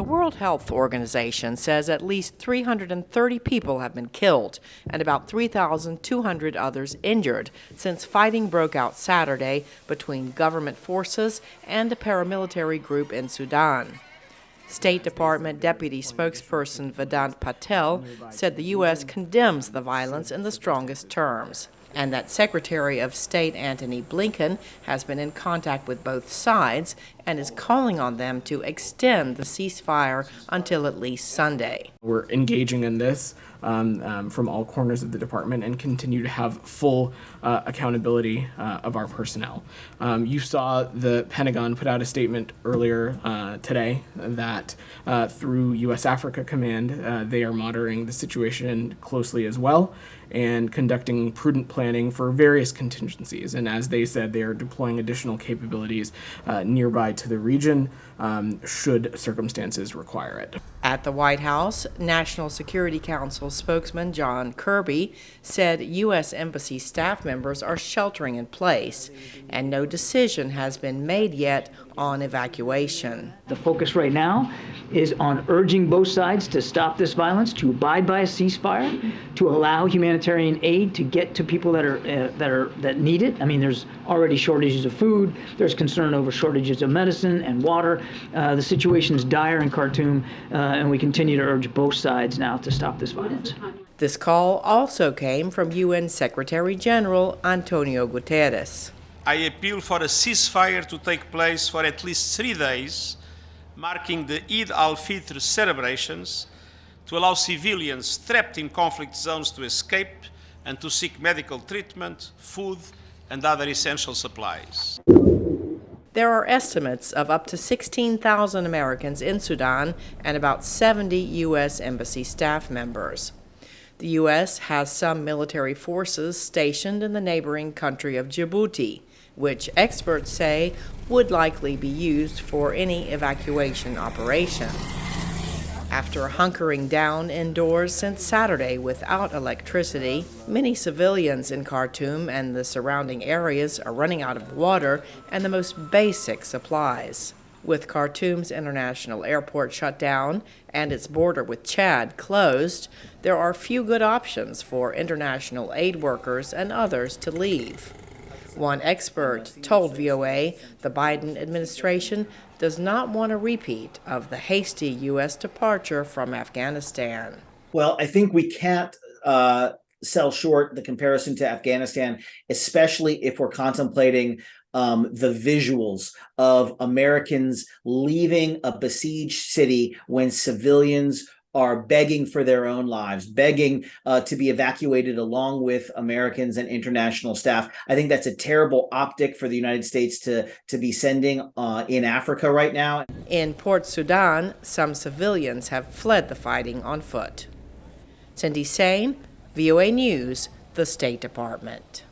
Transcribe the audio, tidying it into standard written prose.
World Health Organization says at least 330 people have been killed and about 3,200 others injured since fighting broke out Saturday between government forces and a paramilitary group in Sudan. State Department Deputy Spokesperson Vedant Patel said the U.S. condemns the violence in the strongest terms, and that Secretary of State Antony Blinken has been in contact with both sides and is calling on them to extend the ceasefire until at least Sunday. We're engaging in this from all corners of the department and continue to have full accountability of our personnel. You saw the Pentagon put out a statement earlier today that through U.S. Africa Command, they are monitoring the situation closely as well and conducting prudent planning for various contingencies. And as they said, they are deploying additional capabilities nearby to the region should circumstances require it. At the White House, National Security Council spokesman John Kirby said U.S. Embassy staff members are sheltering in place, and no decision has been made yet on evacuation. The focus right now is on urging both sides to stop this violence, to abide by a ceasefire, to allow humanitarian aid to get to people that need it. I mean, there's already shortages of food. There's concern over shortages of medicine and water. The situation is dire in Khartoum, and we continue to urge both sides now to stop this violence. This call also came from UN Secretary General Antonio Guterres. I appeal for a ceasefire to take place for at least 3 days, marking the Eid al-Fitr celebrations, to allow civilians trapped in conflict zones to escape and to seek medical treatment, food, and other essential supplies. There are estimates of up to 16,000 Americans in Sudan and about 70 U.S. Embassy staff members. The U.S. has some military forces stationed in the neighboring country of Djibouti, which experts say would likely be used for any evacuation operation. After hunkering down indoors since Saturday without electricity, many civilians in Khartoum and the surrounding areas are running out of water and the most basic supplies. With Khartoum's international airport shut down and its border with Chad closed, there are few good options for international aid workers and others to leave. One expert told VOA the Biden administration does not want a repeat of the hasty U.S. departure from Afghanistan. Well, I think we can't sell short the comparison to Afghanistan, especially if we're contemplating the visuals of Americans leaving a besieged city when civilians are begging for their own lives, begging to be evacuated along with Americans and international staff. I think that's a terrible optic for the United States to be sending in Africa right now. In Port Sudan, some civilians have fled the fighting on foot. Cindy Saine, VOA News, the State Department.